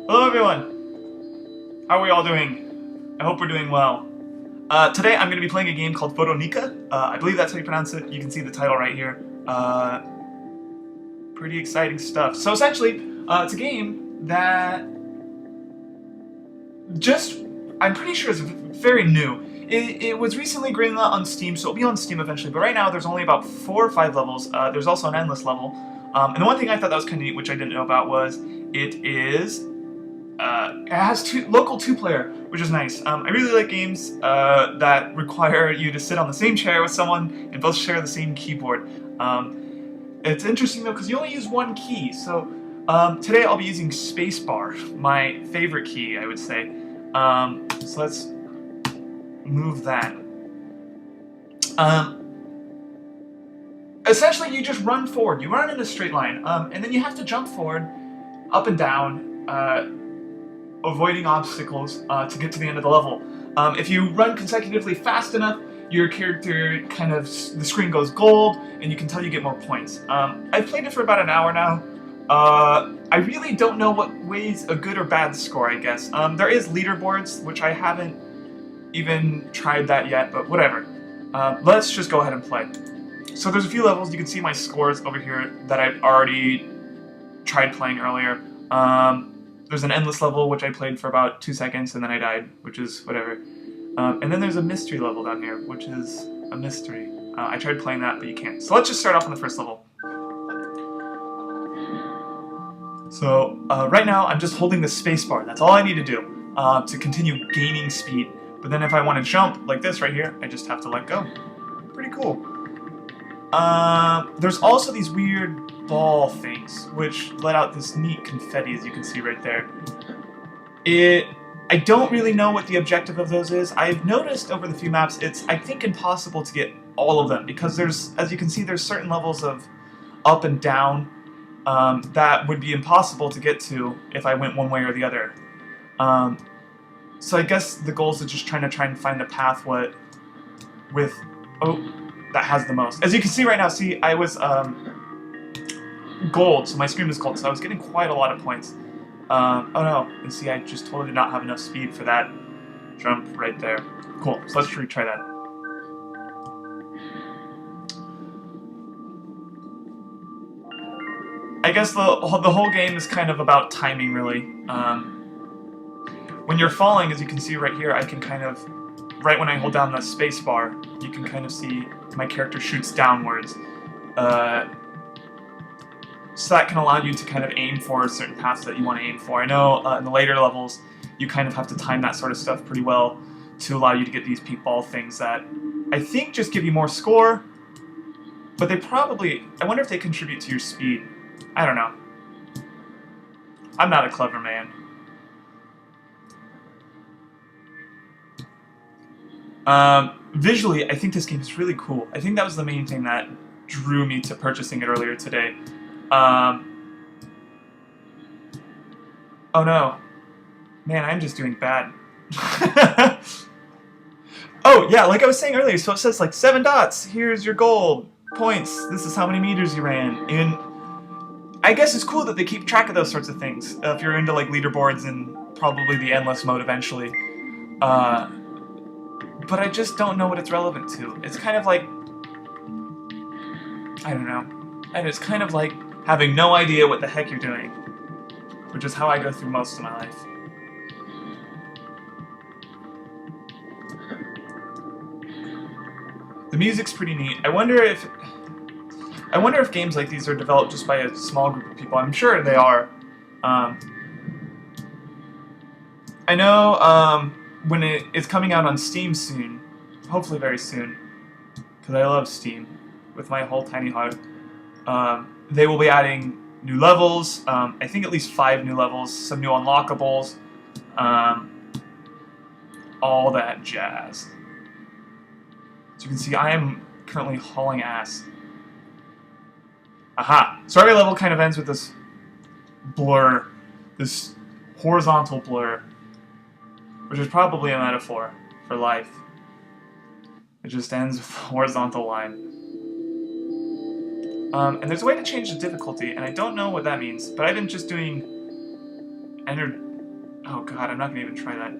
Hello everyone! How are we all doing? I hope we're doing well. Today I'm going to be playing a game called Fotonica. I believe that's how you pronounce it. You can see the title right here. Pretty exciting stuff. So essentially, it's a game that I'm pretty sure is very new. It was recently greenlit on Steam, so it'll be on Steam eventually, but right now there's only about 4 or 5 levels. There's also an endless level. And the one thing I thought that was kind of neat, which I didn't know about, was it has local two-player, which is nice. I really like games that require you to sit on the same chair with someone and both share the same keyboard. It's interesting though because you only use one key. So today I'll be using spacebar, my favorite key, I would say. So let's move that. Essentially, you just run forward. You run in a straight line, and then you have to jump forward, up and down, avoiding obstacles to get to the end of the level. If you run consecutively fast enough, your character the screen goes gold, and you can tell you get more points. I've played it for about an hour now. I really don't know what weighs a good or bad score, I guess. There is leaderboards, which I haven't even tried that yet, but whatever. Let's just go ahead and play. So there's a few levels. You can see my scores over here that I've already tried playing earlier. There's an endless level, which I played for about 2 seconds, and then I died, which is whatever. And then there's a mystery level down here, which is a mystery. I tried playing that, but you can't. So let's just start off on the first level. So right now, I'm just holding the spacebar. That's all I need to do to continue gaining speed. But then if I want to jump, like this right here, I just have to let go. Pretty cool. There's also these weird ball things, which let out this neat confetti, as you can see right there. I don't really know what the objective of those is. I've noticed over the few maps, it's, I think, impossible to get all of them, because as you can see, there's certain levels of up and down that would be impossible to get to if I went one way or the other. So I guess the goal is to just try and find the path that has the most. As you can see right now, I was gold, so my screen was gold, so I was getting quite a lot of points. Oh no, and see, I just totally did not have enough speed for that jump right there. Cool, so let's retry that. I guess the whole game is kind of about timing, really. When you're falling, as you can see right here, I can right when I hold down the space bar, you can kind of see my character shoots downwards. So that can allow you to kind of aim for certain paths that you want to aim for. I know in the later levels, you kind of have to time that sort of stuff pretty well to allow you to get these pink ball things that I think just give you more score, but I wonder if they contribute to your speed. I don't know. I'm not a clever man. Visually, I think this game is really cool. I think that was the main thing that drew me to purchasing it earlier today. Oh no. Man, I'm just doing bad. Oh, yeah, like I was saying earlier, so it says like 7 dots, here's your gold, points, this is how many meters you ran, and I guess it's cool that they keep track of those sorts of things, if you're into like leaderboards and probably the endless mode eventually. But I just don't know what it's relevant to. It's kind of like, I don't know, and it's kind of like having no idea what the heck you're doing, which is how I go through most of my life. The music's pretty neat. I wonder if games like these are developed just by a small group of people. I'm sure they are. I know when it's coming out on Steam soon, hopefully very soon, because I love Steam with my whole tiny heart. They will be adding new levels, I think at least 5 new levels, some new unlockables, all that jazz. As you can see, I am currently hauling ass. Aha! So every level kind of ends with this blur, this horizontal blur, which is probably a metaphor for life. It just ends with a horizontal line. And there's a way to change the difficulty, and I don't know what that means, but I've been just doing Oh god, I'm not gonna even try that.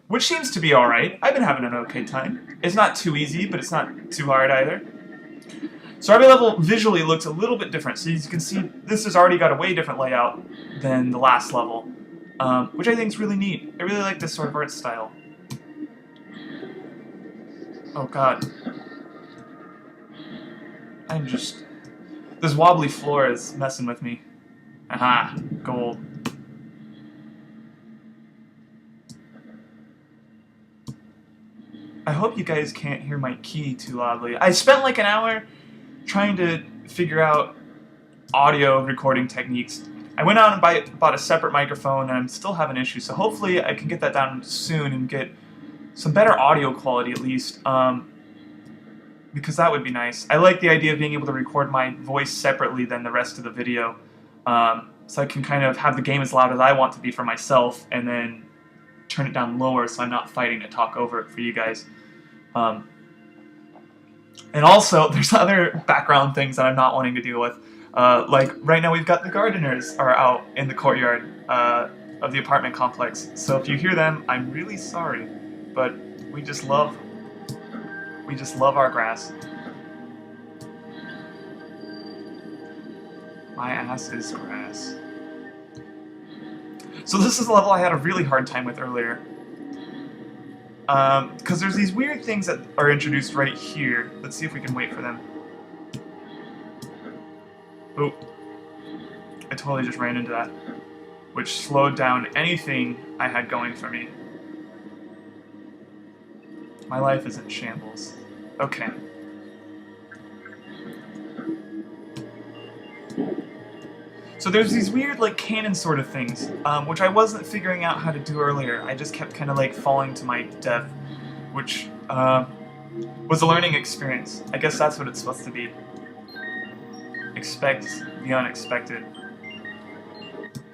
Which seems to be alright. I've been having an okay time. It's not too easy, but it's not too hard either. So every level visually looks a little bit different. So as you can see, this has already got a way different layout than the last level, which I think is really neat. I really like this sort of art style. Oh god. I'm just... This wobbly floor is messing with me. Aha, gold. I hope you guys can't hear my key too loudly. I spent like an hour trying to figure out audio recording techniques. I went out and bought a separate microphone, and I'm still having issues, so hopefully I can get that down soon and get some better audio quality at least, because that would be nice. I like the idea of being able to record my voice separately than the rest of the video, so I can kind of have the game as loud as I want to be for myself, and then turn it down lower so I'm not fighting to talk over it for you guys. And also, there's other background things that I'm not wanting to deal with. Like, right now we've got the gardeners are out in the courtyard of the apartment complex. So if you hear them, I'm really sorry. But we just love our grass. My ass is grass. So this is a level I had a really hard time with earlier. Because there's these weird things that are introduced right here. Let's see if we can wait for them. Oh. I totally just ran into that. Which slowed down anything I had going for me. My life is in shambles. Okay. So there's these weird, like, cannon sort of things, which I wasn't figuring out how to do earlier. I just kept kind of, like, falling to my death, which, was a learning experience. I guess that's what it's supposed to be. Expect the unexpected.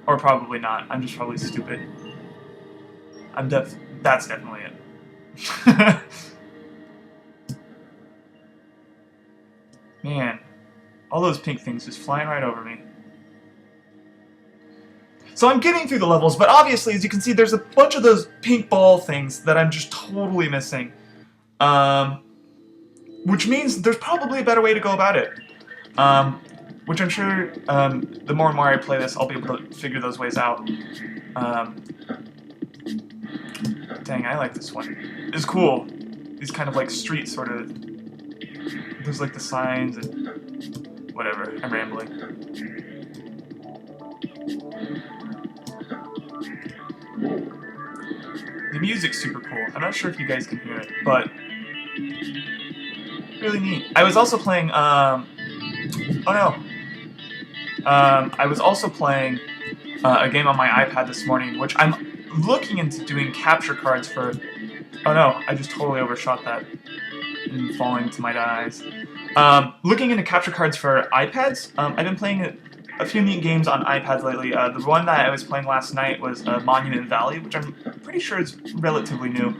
Or probably not. I'm just probably stupid. That's definitely it. Man, all those pink things just flying right over me. So I'm getting through the levels, but obviously, as you can see, there's a bunch of those pink ball things that I'm just totally missing. Which means there's probably a better way to go about it. Which I'm sure, the more and more I play this, I'll be able to figure those ways out. Dang, I like this one. It's cool. These kind of like street sort of... There's like the signs and... Whatever, I'm rambling. The music's super cool. I'm not sure if you guys can hear it, but... Really neat. I was also playing, oh no. I was also playing a game on my iPad this morning, which I'm looking into doing capture cards for... Oh no, I just totally overshot that. And falling to my eyes. Looking into capture cards for iPads. I've been playing a few neat games on iPads lately. The one that I was playing last night was Monument Valley, which I'm pretty sure is relatively new.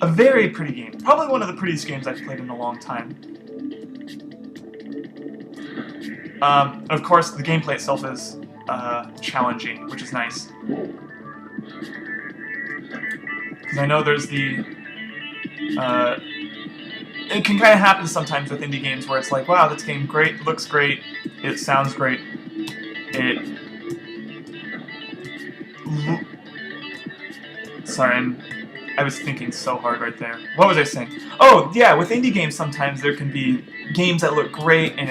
A very pretty game. Probably one of the prettiest games I've played in a long time. Of course, the gameplay itself is challenging, which is nice. Because I know there's the... it can kind of happen sometimes with indie games where it's like, wow, this game great, looks great, it sounds great, Sorry, I was thinking so hard right there. What was I saying? Oh, yeah, with indie games sometimes there can be games that look great and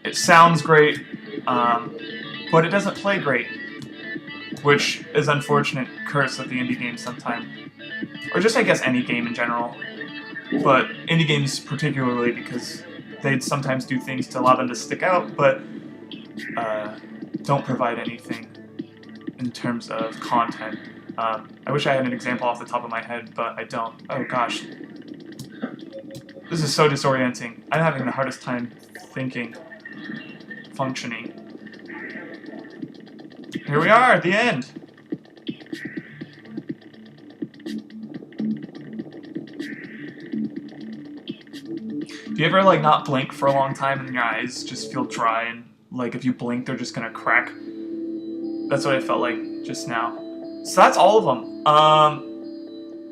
it sounds great, but it doesn't play great, which is an unfortunate curse of the indie game sometimes. Or just, I guess, any game in general. But indie games particularly, because they'd sometimes do things to allow them to stick out, but don't provide anything in terms of content. I wish I had an example off the top of my head, but I don't. Oh gosh. This is so disorienting. I'm having the hardest time thinking, functioning. Here we are at the end! Do you ever, like, not blink for a long time and your eyes just feel dry and, like, if you blink they're just gonna crack? That's what I felt like just now. So that's all of them.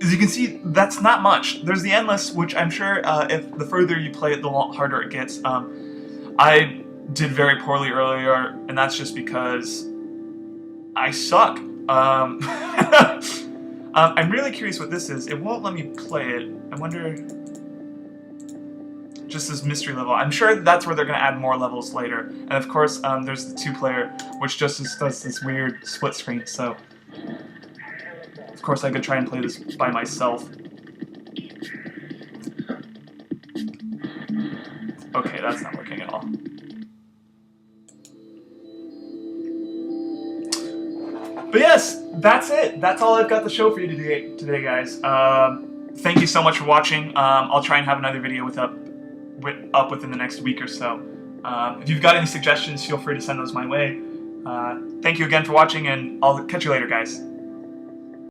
As you can see, that's not much. There's the Endless, which I'm sure if the further you play it, the harder it gets. I did very poorly earlier, and that's just because I suck. I'm really curious what this is. It won't let me play it. I wonder... Just this mystery level. I'm sure that's where they're going to add more levels later. And of course, there's the 2-player, which just does this weird split screen, so... Of course, I could try and play this by myself. Okay, that's not working at all. But yes, that's it. That's all I've got to show for you today, guys. Thank you so much for watching. I'll try and have another video up within the next week or so. If you've got any suggestions, feel free to send those my way. Thank you again for watching, and I'll catch you later, guys.